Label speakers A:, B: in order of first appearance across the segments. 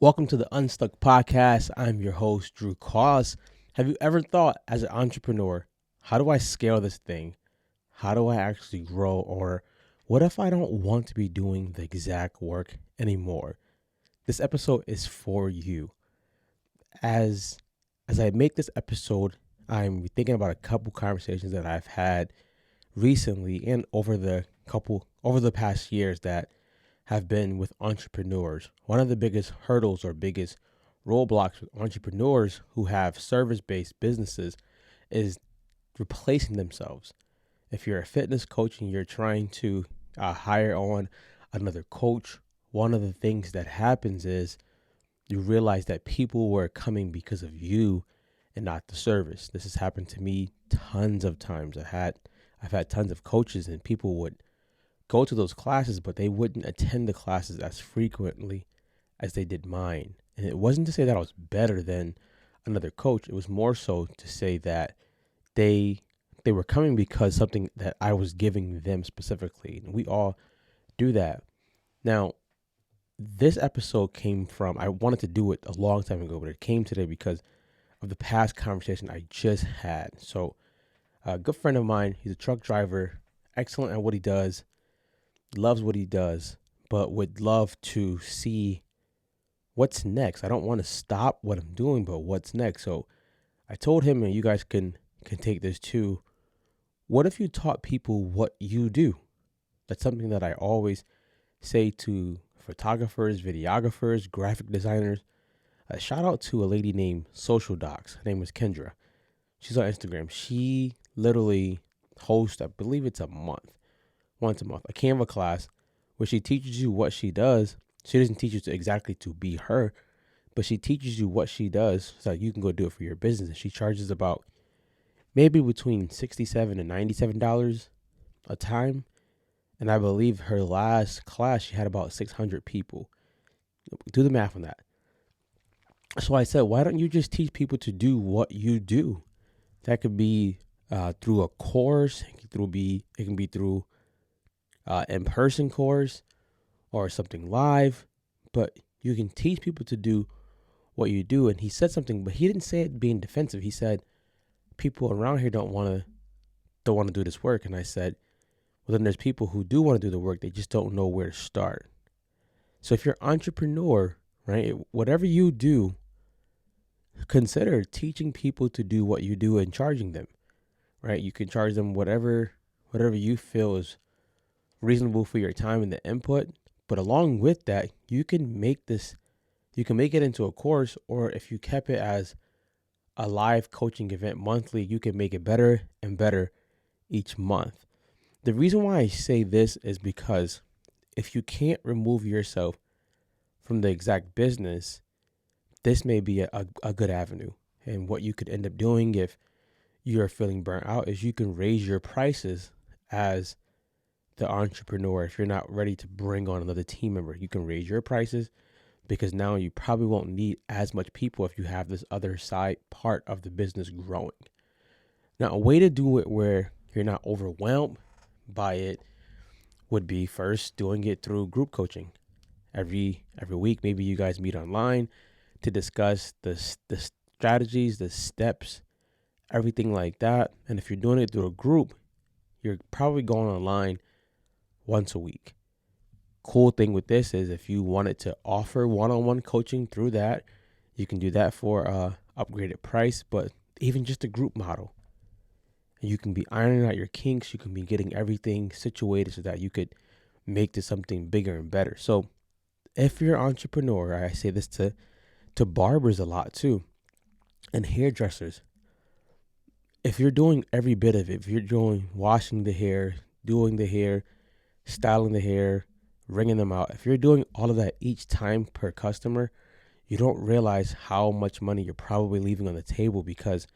A: Welcome to the Unstuck Podcast. I'm your host, Drew Cause. Have you ever thought, as an entrepreneur, how do I scale this thing? How do I actually grow? Or what if I don't want to be doing the exact work anymore? This episode is for you. As I make this episode, I'm thinking about a couple conversations that I've had recently and over the past years that have been with entrepreneurs. One of the biggest hurdles or biggest roadblocks with entrepreneurs who have service-based businesses is replacing themselves. If you're a fitness coach and you're trying to hire on another coach, one of the things that happens is you realize that people were coming because of you and not the service. This has happened to me tons of times. I've had tons of coaches and people would go to those classes, but they wouldn't attend the classes as frequently as they did mine. And it wasn't to say that I was better than another coach. It was more so to say that they were coming because something that I was giving them specifically. And we all do that. Now, this episode came from, I wanted to do it a long time ago, but it came today because of the past conversation I just had. So a good friend of mine, he's a truck driver, excellent at what he does, loves what he does, but would love to see what's next. I don't want to stop what I'm doing, but what's next? So I told him, and you guys can take this too. What if you taught people what you do? That's something that I always say to photographers, videographers, graphic designers. A shout out to a lady named Social Docs. Her name is Kendra. She's on Instagram. She literally hosts, I believe it's once a month, a Canva class where she teaches you what she does. She doesn't teach you exactly to be her, but she teaches you what she does so that you can go do it for your business. And she charges about maybe between $67 and $97 a time. And I believe her last class, she had about 600 people. Do the math on that. So I said, why don't you just teach people to do what you do? That could be through a course. It can be through in-person course or something live, but you can teach people to do what you do. And he said something, but he didn't say it being defensive. He said, people around here don't want to do this work. And I said, well, then there's people who do want to do the work. They just don't know where to start. So if you're an entrepreneur, right, whatever you do, consider teaching people to do what you do and charging them, right? You can charge them whatever you feel is reasonable for your time and the input. But along with that, you can make it into a course, or if you kept it as a live coaching event monthly, you can make it better and better each month. The reason why I say this is because if you can't remove yourself from the exact business, this may be a good avenue. And what you could end up doing if you're feeling burnt out is you can raise your prices as the entrepreneur. If you're not ready to bring on another team member, you can raise your prices because now you probably won't need as much people if you have this other side part of the business growing. Now, a way to do it where you're not overwhelmed by it would be first doing it through group coaching. Every week, maybe you guys meet online to discuss the strategies, the steps, everything like that. And if you're doing it through a group, you're probably going online once a week. Cool thing with this is if you wanted to offer one-on-one coaching through that, you can do that for a upgraded price, but even just a group model. And you can be ironing out your kinks. You can be getting everything situated so that you could make this something bigger and better. So if you're an entrepreneur, I say this to barbers a lot too, and hairdressers. If you're doing every bit of it, if you're doing washing the hair, doing the hair, styling the hair, wringing them out, if you're doing all of that each time per customer, you don't realize how much money you're probably leaving on the table because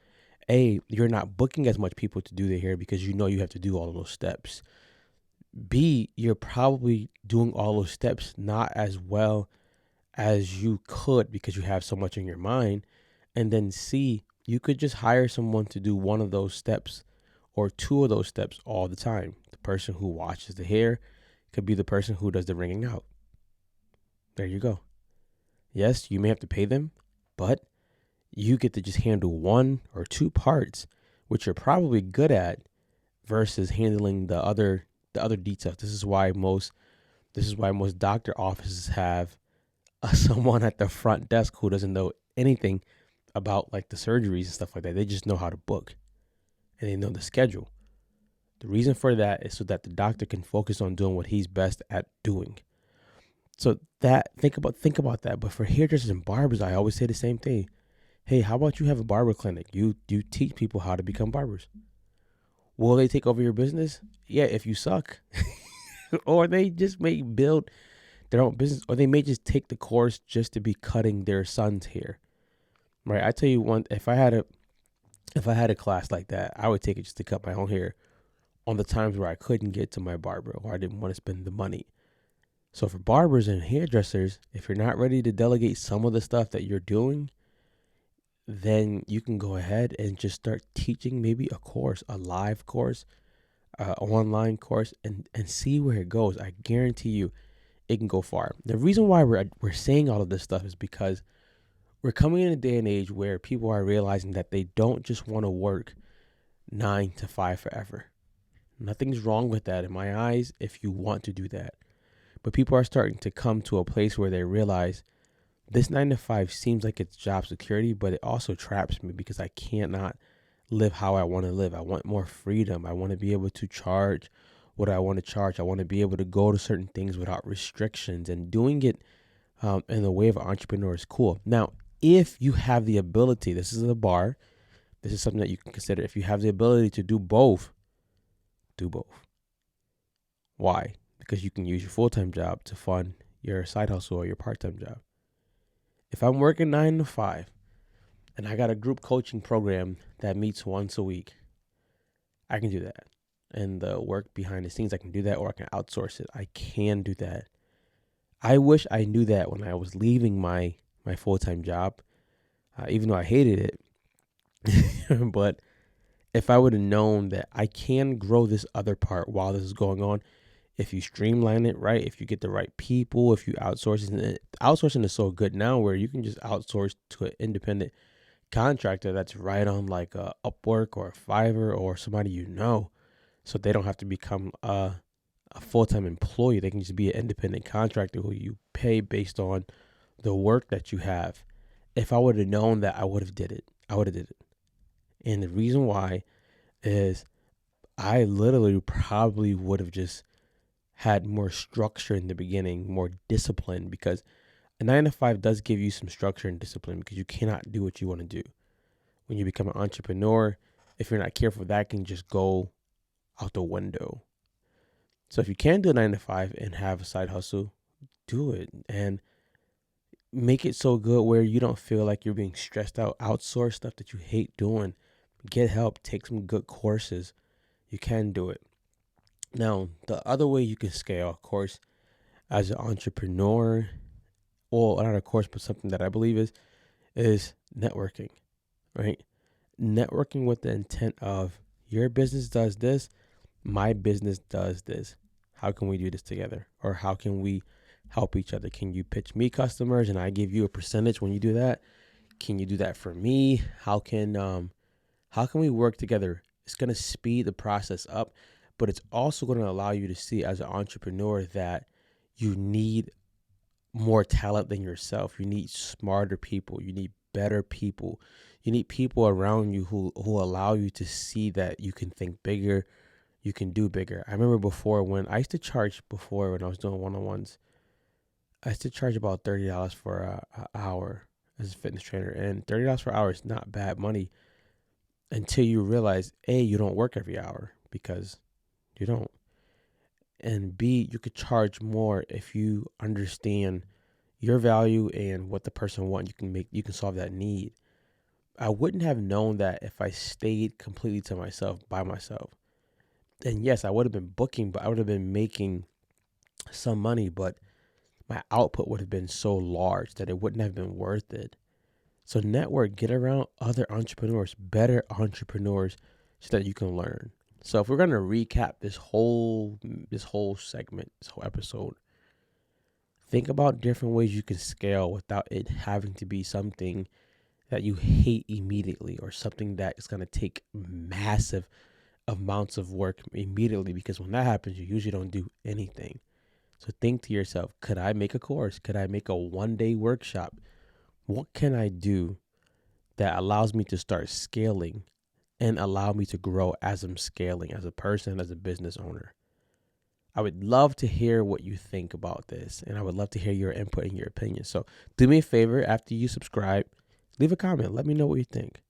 A: A, you're not booking as much people to do the hair because you know you have to do all of those steps. B, you're probably doing all those steps not as well as you could because you have so much in your mind. And then C, you could just hire someone to do one of those steps or two of those steps all the time. The person who washes the hair could be the person who does the wringing out. There you go. Yes, you may have to pay them, but you get to just handle one or two parts, which you're probably good at, versus handling the other details. This is why most doctor offices have someone at the front desk who doesn't know anything about like the surgeries and stuff like that. They just know how to book and they know the schedule. The reason for that is so that the doctor can focus on doing what he's best at doing. So that think about that. But for hairdressers and barbers, I always say the same thing. Hey, how about you have a barber clinic? You teach people how to become barbers. Will they take over your business? Yeah, if you suck. Or they just may build their own business, or they may just take the course just to be cutting their son's hair. Right? I tell you one, if I had a class like that, I would take it just to cut my own hair on the times where I couldn't get to my barber or I didn't want to spend the money. So for barbers and hairdressers, if you're not ready to delegate some of the stuff that you're doing, then you can go ahead and just start teaching maybe a course, a live course, online course, and see where it goes. I guarantee you it can go far. The reason why we're saying all of this stuff is because we're coming in a day and age where people are realizing that they don't just want to work 9 to 5 forever. Nothing's wrong with that in my eyes if you want to do that. But people are starting to come to a place where they realize this 9 to 5 seems like it's job security, but it also traps me because I cannot live how I want to live. I want more freedom. I want to be able to charge what I want to charge. I want to be able to go to certain things without restrictions, and doing it in the way of an entrepreneur is cool. Now, if you have the ability, this is a bar. This is something that you can consider. If you have the ability to do both, do both. Why? Because you can use your full-time job to fund your side hustle or your part-time job. If I'm working 9 to 5 and I got a group coaching program that meets once a week, I can do that. And the work behind the scenes, I can do that, or I can outsource it. I can do that. I wish I knew that when I was leaving my full-time job, even though I hated it. But if I would have known that I can grow this other part while this is going on, if you streamline it right, if you get the right people, if you outsource it, outsourcing is so good now where you can just outsource to an independent contractor that's right on like a Upwork or a Fiverr or somebody you know, so they don't have to become a full-time employee. They can just be an independent contractor who you pay based on the work that you have. If I would have known that, I would have did it. And the reason why is I literally probably would have just had more structure in the beginning, more discipline, because a 9 to 5 does give you some structure and discipline because you cannot do what you want to do. When you become an entrepreneur, if you're not careful, that can just go out the window. So if you can do a 9 to 5 and have a side hustle, do it and make it so good where you don't feel like you're being stressed out. Outsource stuff that you hate doing. Get help. Take some good courses. You can do it. Now, the other way you can scale, of course, as an entrepreneur, or not a course, but something that I believe is networking, right? Networking with the intent of your business does this, my business does this. How can we do this together? Or how can we help each other? Can you pitch me customers and I give you a percentage when you do that? Can you do that for me? How can we work together? It's going to speed the process up, but it's also going to allow you to see as an entrepreneur that you need more talent than yourself. You need smarter people. You need better people. You need people around you who allow you to see that you can think bigger, you can do bigger. I remember before when I used to charge when I was doing one-on-ones, I used to charge about $30 for an hour as a fitness trainer, and $30 per hour is not bad money until you realize, A, you don't work every hour because you don't. And B, you could charge more if you understand your value and what the person wants. You can solve that need. I wouldn't have known that if I stayed completely to myself, by myself. And yes, I would have been booking, but I would have been making some money, but my output would have been so large that it wouldn't have been worth it. So network, get around other entrepreneurs, better entrepreneurs, so that you can learn. So if we're going to recap this whole segment, this whole episode, Think about different ways you can scale without it having to be something that you hate immediately or something that is going to take massive amounts of work immediately, because when that happens, you usually don't do anything. So think to yourself, could I make a course? Could I make a 1-day workshop? What can I do that allows me to start scaling and allow me to grow as I'm scaling as a person, as a business owner? I would love to hear what you think about this, and I would love to hear your input and your opinion. So do me a favor, after you subscribe, leave a comment. Let me know what you think.